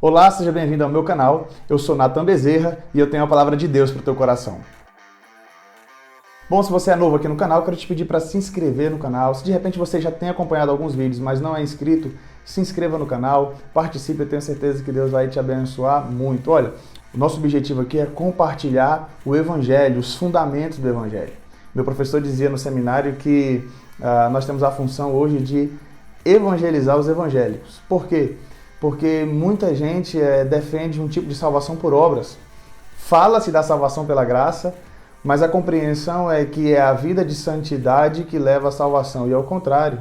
Olá, seja bem-vindo ao meu canal. Eu sou Nathan Bezerra e eu tenho a palavra de Deus para o teu coração. Bom, se você é novo aqui no canal, eu quero te pedir para se inscrever no canal. Se de repente você já tem acompanhado alguns vídeos, mas não é inscrito, se inscreva no canal, participe, eu tenho certeza que Deus vai te abençoar muito. Olha, o nosso objetivo aqui é compartilhar o Evangelho, os fundamentos do Evangelho. Meu professor dizia no seminário que nós temos a função hoje de evangelizar os evangélicos. Por quê? Porque muita gente defende um tipo de salvação por obras. Fala-se da salvação pela graça, mas a compreensão é que é a vida de santidade que leva à salvação. E ao contrário,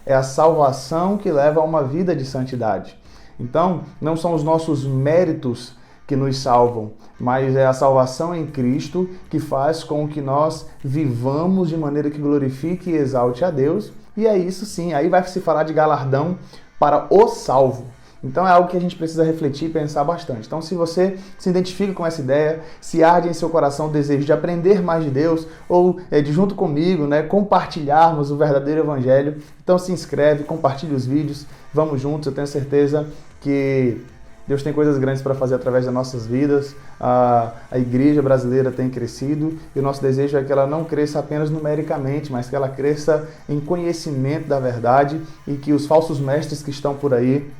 é a salvação que leva a uma vida de santidade. Então, não são os nossos méritos que nos salvam, mas é a salvação em Cristo que faz com que nós vivamos de maneira que glorifique e exalte a Deus. E é isso sim, aí vai se falar de galardão para o salvo. Então é algo que a gente precisa refletir e pensar bastante. Então se você se identifica com essa ideia, se arde em seu coração o desejo de aprender mais de Deus, ou de junto comigo, compartilharmos o verdadeiro Evangelho, então se inscreve, compartilhe os vídeos, vamos juntos, eu tenho certeza que Deus tem coisas grandes para fazer através das nossas vidas. A igreja brasileira tem crescido e o nosso desejo é que ela não cresça apenas numericamente, mas que ela cresça em conhecimento da verdade e que os falsos mestres que estão por aí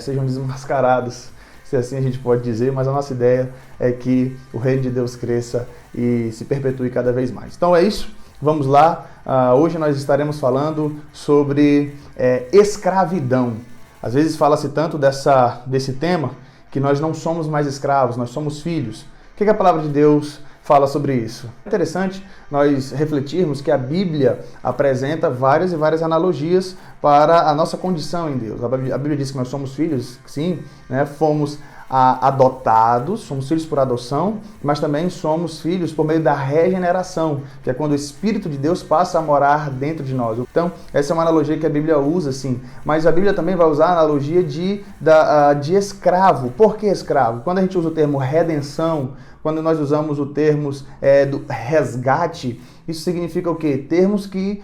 sejam desmascarados, se assim a gente pode dizer, mas a nossa ideia é que o reino de Deus cresça e se perpetue cada vez mais. Então é isso, vamos lá. Hoje nós estaremos falando sobre escravidão. Às vezes fala-se tanto desse tema que nós não somos mais escravos, nós somos filhos. O que a palavra de Deus fala sobre isso? É interessante nós refletirmos que a Bíblia apresenta várias e várias analogias para a nossa condição em Deus. A Bíblia diz que nós somos filhos, sim, fomos adotados, somos filhos por adoção, mas também somos filhos por meio da regeneração, que é quando o Espírito de Deus passa a morar dentro de nós. Então, essa é uma analogia que a Bíblia usa, sim, mas a Bíblia também vai usar a analogia de escravo. Por que escravo? Quando a gente usa o termo redenção, quando nós usamos o termo do resgate, isso significa o quê? Termos que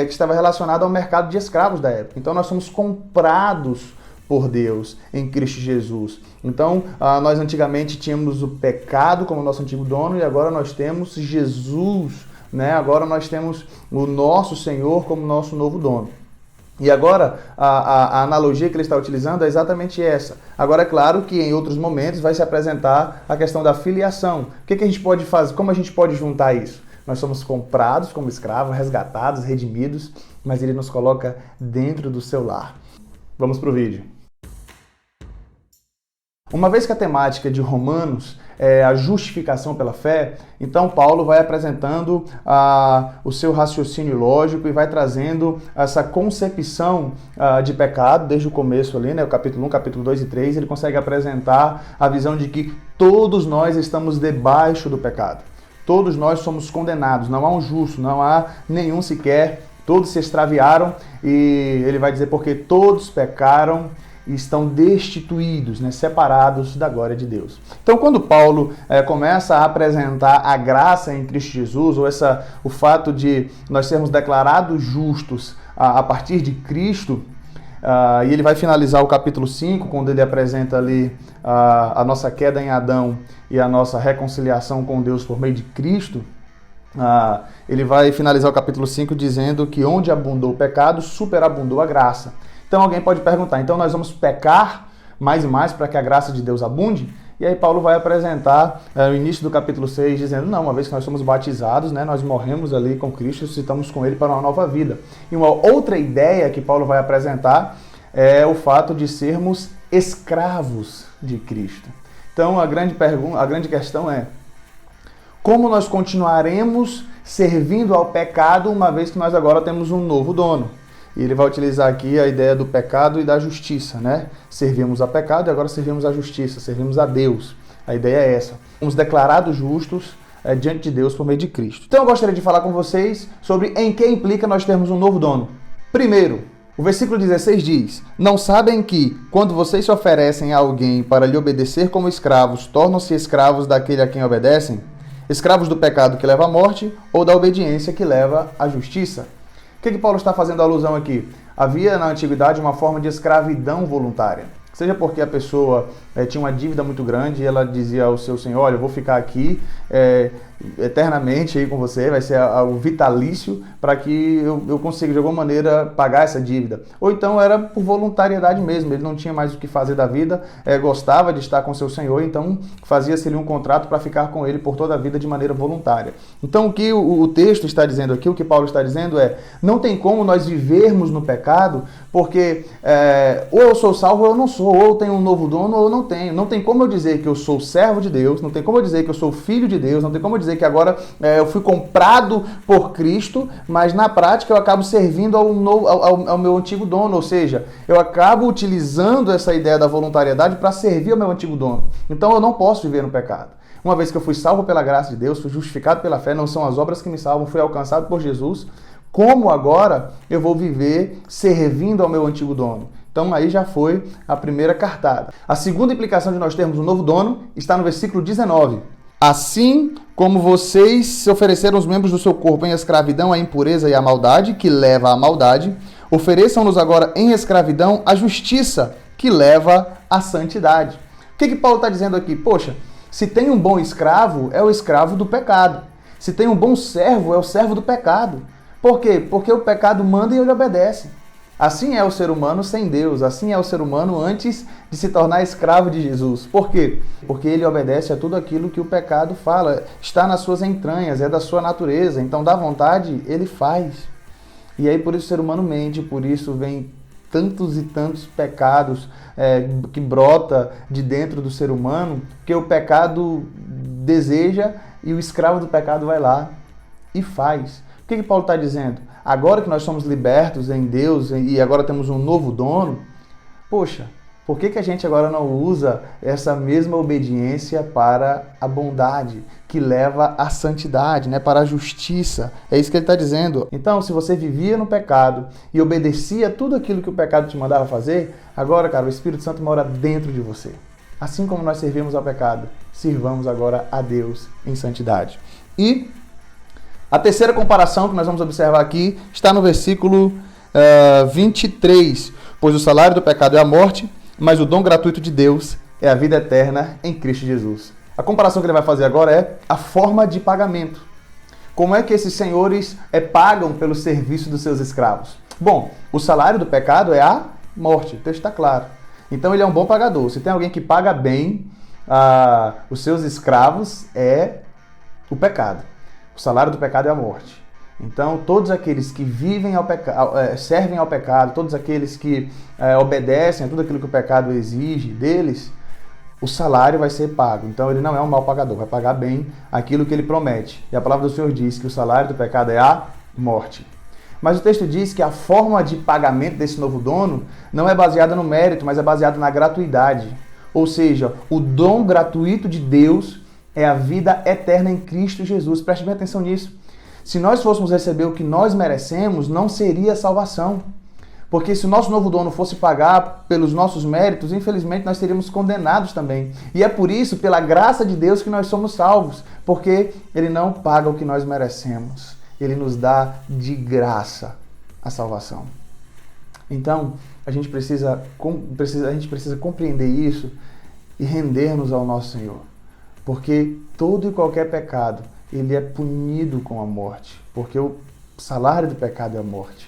estava relacionado ao mercado de escravos da época. Então, nós somos comprados por Deus em Cristo Jesus. Então, nós antigamente tínhamos o pecado como nosso antigo dono e agora nós temos Jesus, Agora nós temos o nosso Senhor como nosso novo dono. E agora, a analogia que ele está utilizando é exatamente essa. Agora, é claro que em outros momentos vai se apresentar a questão da filiação. O que a gente pode fazer? Como a gente pode juntar isso? Nós somos comprados como escravos, resgatados, redimidos, mas ele nos coloca dentro do seu lar. Vamos para o vídeo. Uma vez que a temática de Romanos é a justificação pela fé, então Paulo vai apresentando o seu raciocínio lógico e vai trazendo essa concepção de pecado desde o começo ali, o capítulo 1, capítulo 2 e 3, ele consegue apresentar a visão de que todos nós estamos debaixo do pecado. Todos nós somos condenados, não há um justo, não há nenhum sequer, todos se extraviaram e ele vai dizer porque todos pecaram e estão destituídos, separados da glória de Deus. Então, quando Paulo começa a apresentar a graça em Cristo Jesus, ou o fato de nós sermos declarados justos a partir de Cristo, e ele vai finalizar o capítulo 5, quando ele apresenta ali a nossa queda em Adão e a nossa reconciliação com Deus por meio de Cristo, ele vai finalizar o capítulo 5 dizendo que onde abundou o pecado, superabundou a graça. Então alguém pode perguntar, então nós vamos pecar mais e mais para que a graça de Deus abunde? E aí Paulo vai apresentar o início do capítulo 6 dizendo, não, uma vez que nós somos batizados, nós morremos ali com Cristo, ressuscitamos com Ele para uma nova vida. E uma outra ideia que Paulo vai apresentar é o fato de sermos escravos de Cristo. Então a grande questão é, como nós continuaremos servindo ao pecado uma vez que nós agora temos um novo dono? E ele vai utilizar aqui a ideia do pecado e da justiça, Servimos a pecado e agora servimos a justiça, servimos a Deus. A ideia é essa. Fomos declarados justos diante de Deus por meio de Cristo. Então eu gostaria de falar com vocês sobre em que implica nós termos um novo dono. Primeiro, o versículo 16 diz, não sabem que, quando vocês se oferecem a alguém para lhe obedecer como escravos, tornam-se escravos daquele a quem obedecem? Escravos do pecado que leva à morte ou da obediência que leva à justiça? O que Paulo está fazendo alusão aqui? Havia na antiguidade uma forma de escravidão voluntária. Seja porque a pessoa tinha uma dívida muito grande e ela dizia ao seu senhor, olha, eu vou ficar aqui eternamente aí com você, vai ser o vitalício para que eu consiga de alguma maneira pagar essa dívida. Ou então era por voluntariedade mesmo, ele não tinha mais o que fazer da vida, gostava de estar com seu senhor, então fazia-se um contrato para ficar com ele por toda a vida de maneira voluntária. Então o que o texto está dizendo aqui, o que Paulo está dizendo não tem como nós vivermos no pecado, porque ou eu sou salvo ou eu não sou, ou eu tenho um novo dono ou eu não tenho. Não tem como eu dizer que eu sou servo de Deus, não tem como eu dizer que eu sou filho de Deus, não tem como eu dizer que agora eu fui comprado por Cristo, mas na prática eu acabo servindo ao meu antigo dono, ou seja, eu acabo utilizando essa ideia da voluntariedade para servir ao meu antigo dono. Então eu não posso viver no pecado. Uma vez que eu fui salvo pela graça de Deus, fui justificado pela fé, não são as obras que me salvam, fui alcançado por Jesus, como agora eu vou viver servindo ao meu antigo dono? Então aí já foi a primeira cartada. A segunda implicação de nós termos um novo dono está no versículo 19. Assim como vocês se ofereceram os membros do seu corpo em escravidão à impureza e à maldade, que leva à maldade, ofereçam-nos agora em escravidão à justiça, que leva à santidade. O que Paulo está dizendo aqui? Poxa, se tem um bom escravo, é o escravo do pecado. Se tem um bom servo, é o servo do pecado. Por quê? Porque o pecado manda e ele obedece. Assim é o ser humano sem Deus, assim é o ser humano antes de se tornar escravo de Jesus. Por quê? Porque ele obedece a tudo aquilo que o pecado fala, está nas suas entranhas, é da sua natureza, então dá vontade, ele faz. E aí por isso o ser humano mente, por isso vem tantos e tantos pecados que brota de dentro do ser humano, que o pecado deseja e o escravo do pecado vai lá e faz. O que Paulo está dizendo? Agora que nós somos libertos em Deus e agora temos um novo dono, poxa, por que a gente agora não usa essa mesma obediência para a bondade, que leva à santidade, né? Para a justiça? É isso que ele está dizendo. Então, se você vivia no pecado e obedecia tudo aquilo que o pecado te mandava fazer, agora, cara, o Espírito Santo mora dentro de você. Assim como nós servimos ao pecado, sirvamos agora a Deus em santidade. E a terceira comparação que nós vamos observar aqui está no versículo 23. Pois o salário do pecado é a morte, mas o dom gratuito de Deus é a vida eterna em Cristo Jesus. A comparação que ele vai fazer agora é a forma de pagamento. Como é que esses senhores pagam pelo serviço dos seus escravos? Bom, o salário do pecado é a morte, o texto está claro. Então ele é um bom pagador. Se tem alguém que paga bem os seus escravos, é o pecado. O salário do pecado é a morte. Então, todos aqueles que vivem servem ao pecado, todos aqueles que obedecem a tudo aquilo que o pecado exige deles, o salário vai ser pago. Então, ele não é um mau pagador, vai pagar bem aquilo que ele promete. E a palavra do Senhor diz que o salário do pecado é a morte. Mas o texto diz que a forma de pagamento desse novo dono não é baseada no mérito, mas é baseada na gratuidade. Ou seja, o dom gratuito de Deus é a vida eterna em Cristo Jesus. Preste bem atenção nisso. Se nós fôssemos receber o que nós merecemos, não seria salvação. Porque se o nosso novo dono fosse pagar pelos nossos méritos, infelizmente nós seríamos condenados também. E é por isso, pela graça de Deus, que nós somos salvos. Porque Ele não paga o que nós merecemos. Ele nos dá de graça a salvação. Então, a gente precisa compreender isso e render-nos ao nosso Senhor. Porque todo e qualquer pecado, ele é punido com a morte. Porque o salário do pecado é a morte.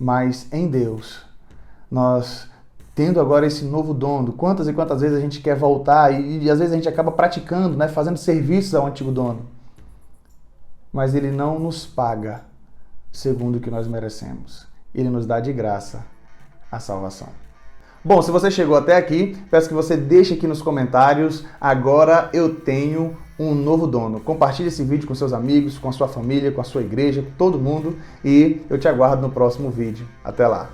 Mas em Deus, nós, tendo agora esse novo dono, quantas e quantas vezes a gente quer voltar e às vezes a gente acaba praticando, né, fazendo serviços ao antigo dono. Mas ele não nos paga segundo o que nós merecemos. Ele nos dá de graça a salvação. Bom, se você chegou até aqui, peço que você deixe aqui nos comentários, agora eu tenho um novo dono. Compartilhe esse vídeo com seus amigos, com a sua família, com a sua igreja, com todo mundo, e eu te aguardo no próximo vídeo. Até lá!